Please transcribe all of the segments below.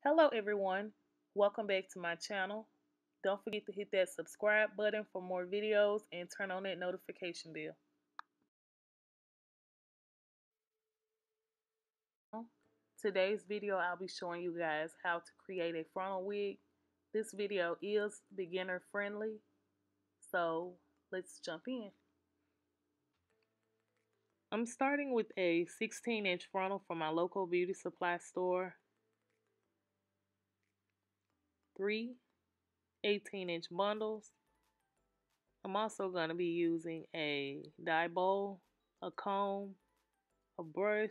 Hello everyone, welcome back to my channel. Don't forget to hit that subscribe button for more videos and turn on that notification bell. Today's video I'll be showing you guys how to create a frontal wig. This video is beginner friendly, so let's jump in. I'm starting with a 16-inch frontal from my local beauty supply store, 3 18-inch bundles. I'm also going to be using a dye bowl, a comb, a brush.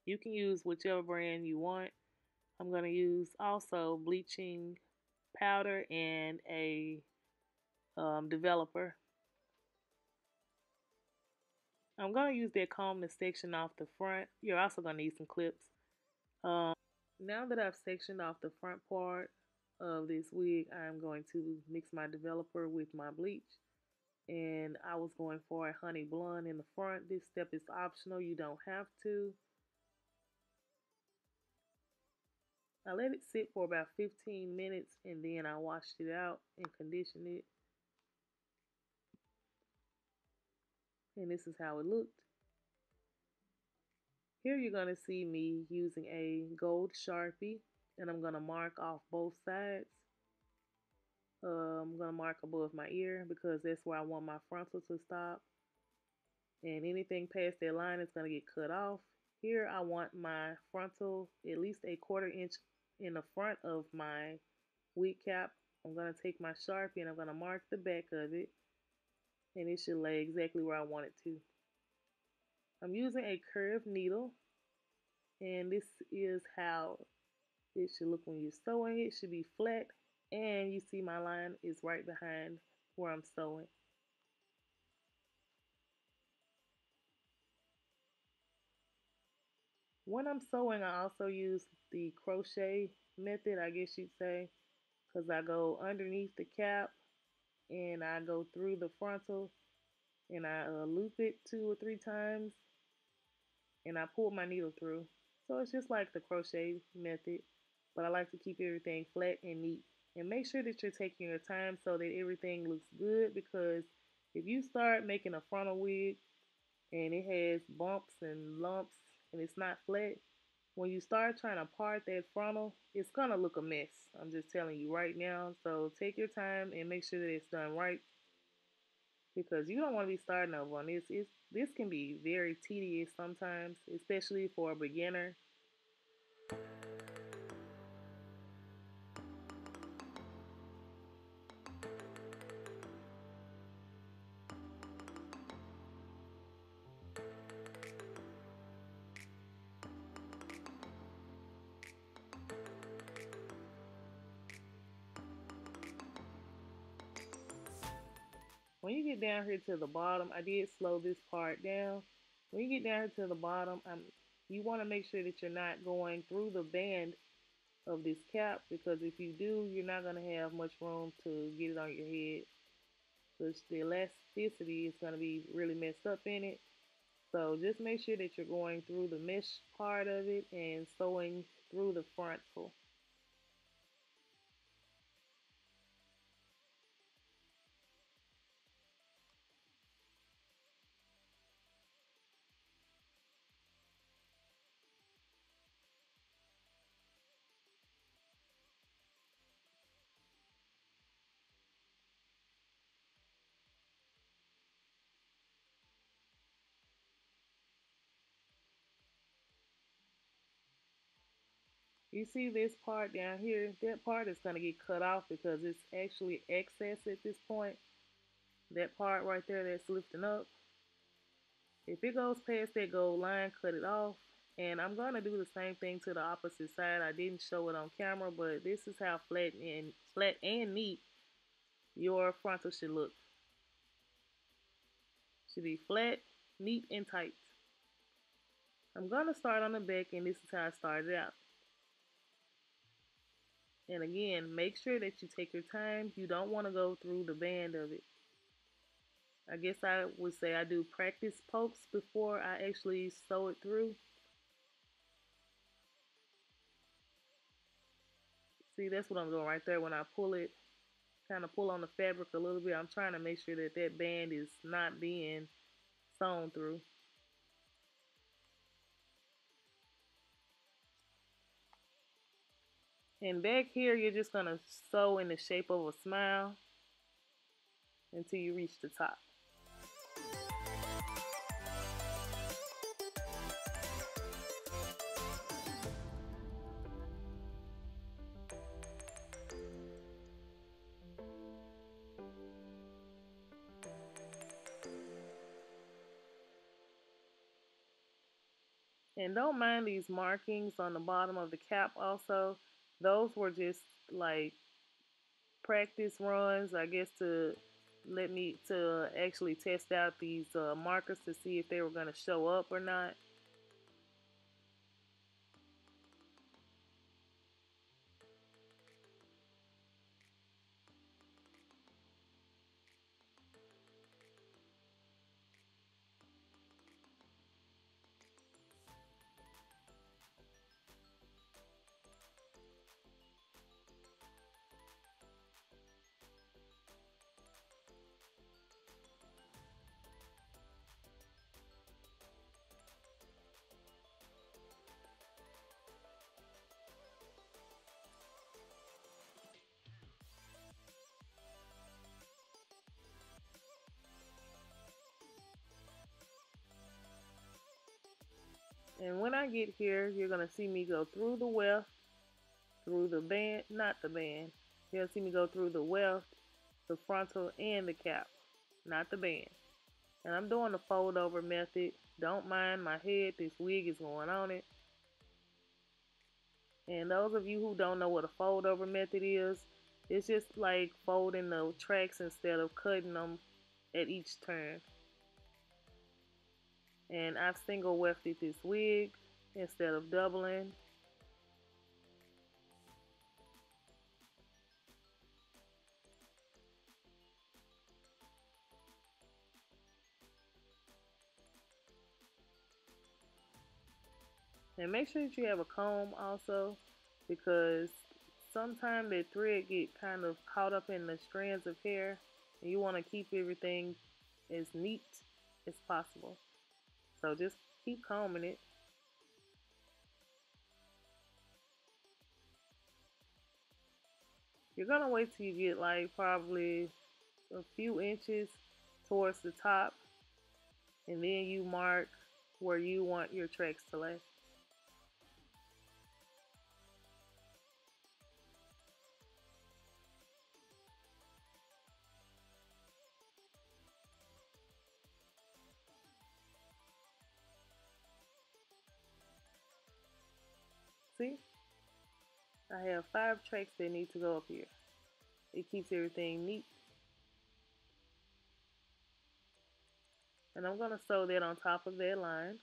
You can use whichever brand you want. I'm going to use also bleaching powder and a developer. I'm going to use that comb to section off the front. You're also going to need some clips. Now that I've sectioned off the front part of this wig, I'm going to mix my developer with my bleach. And I was going for a honey blonde in the front. This step is optional. You don't have to. I let it sit for about 15 minutes and then I washed it out and conditioned it. And this is how it looked. Here you're going to see me using a gold Sharpie and I'm going to mark off both sides. I'm going to mark above my ear because that's where I want my frontal to stop. And anything past that line is going to get cut off. Here I want my frontal at least a 1/4 inch in the front of my wig cap. I'm going to take my Sharpie and I'm going to mark the back of it. And it should lay exactly where I want it to. I'm using a curved needle. And this is how it should look when you're sewing. It should be flat. And you see my line is right behind where I'm sewing. When I'm sewing, I also use the crochet method, I guess you'd say, because I go underneath the cap and I go through the frontal and I loop it 2 or 3 times and I pull my needle through. So it's just like the crochet method, but I like to keep everything flat and neat. And make sure that you're taking your time so that everything looks good, because if you start making a frontal wig and it has bumps and lumps and it's not flat, when you start trying to part that frontal, it's gonna look a mess. I'm just telling you right now. So take your time and make sure that it's done right, because you don't want to be starting over on this. This can be very tedious sometimes, especially for a beginner. When you get down here to the bottom, I did slow this part down. When you get down here to the bottom, you want to make sure that you're not going through the band of this cap, because if you do, you're not going to have much room to get it on your head. So the elasticity is going to be really messed up in it. So just make sure that you're going through the mesh part of it and sewing through the frontal. You see this part down here? That part is going to get cut off because it's actually excess at this point. That part right there that's lifting up. If it goes past that gold line, cut it off. And I'm going to do the same thing to the opposite side. I didn't show it on camera, but this is how flat and neat your frontal should look. Should be flat, neat, and tight. I'm going to start on the back, and this is how I started out. And again, make sure that you take your time. You don't want to go through the band of it. I guess I would say I do practice pokes before I actually sew it through. See, that's what I'm doing right there. When I pull it, kind of pull on the fabric a little bit, I'm trying to make sure that that band is not being sewn through. And back here, you're just going to sew in the shape of a smile until you reach the top. And don't mind these markings on the bottom of the cap also. Those were just like practice runs, I guess, to let me to actually test out these markers to see if they were going to show up or not. And when I get here, you're going to see me go through the weft, through the band, not the band. You'll see me go through the weft, the frontal, and the cap, not the band. And I'm doing the fold over method. Don't mind my head, this wig is going on it. And those of you who don't know what a fold over method is, it's just like folding the tracks instead of cutting them at each turn. And I've single wefted this wig instead of doubling. And make sure that you have a comb also, because sometimes the thread get kind of caught up in the strands of hair, and you want to keep everything as neat as possible. So just keep combing it. You're gonna wait till you get like probably a few inches towards the top, and then you mark where you want your tracks to lay. See? I have 5 tracks that need to go up here. It keeps everything neat. And I'm gonna sew that on top of that line.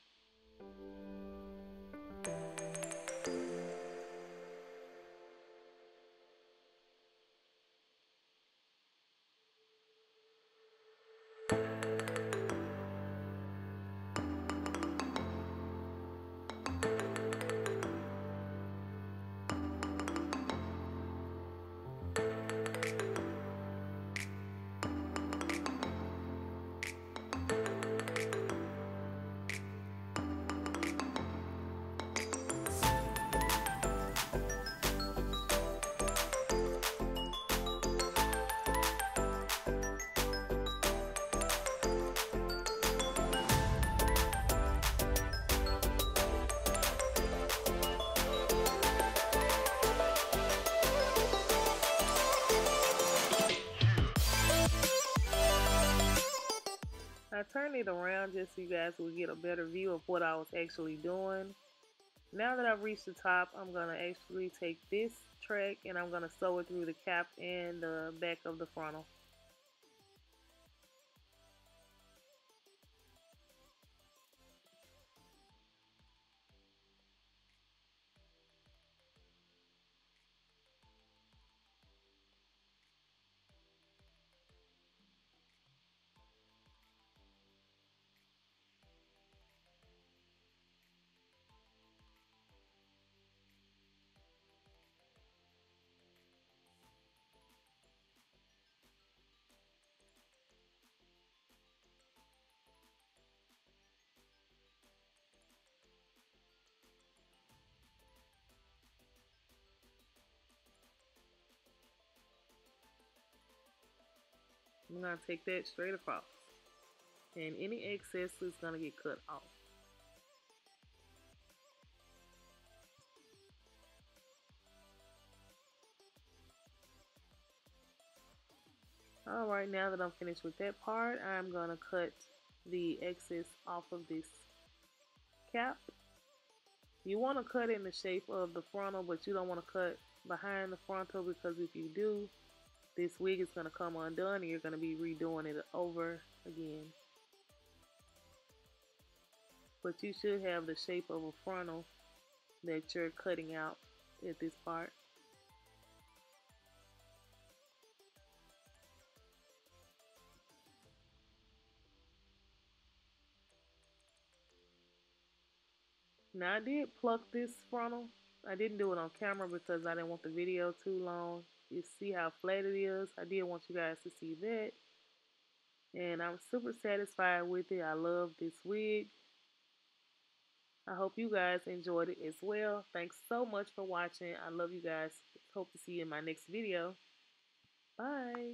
I turned it around just so you guys will get a better view of what I was actually doing. Now that I've reached the top, I'm going to actually take this track and I'm going to sew it through the cap and the back of the frontal. I'm going to take that straight across. And any excess is going to get cut off. Alright, now that I'm finished with that part, I'm going to cut the excess off of this cap. You want to cut in the shape of the frontal, but you don't want to cut behind the frontal, because if you do, this wig is going to come undone and you're going to be redoing it over again. But you should have the shape of a frontal that you're cutting out at this part. Now I did pluck this frontal. I didn't do it on camera because I didn't want the video too long. You see how flat it is. I did want you guys to see that. And I'm super satisfied with it. I love this wig. I hope you guys enjoyed it as well. Thanks so much for watching. I love you guys. Hope to see you in my next video. Bye.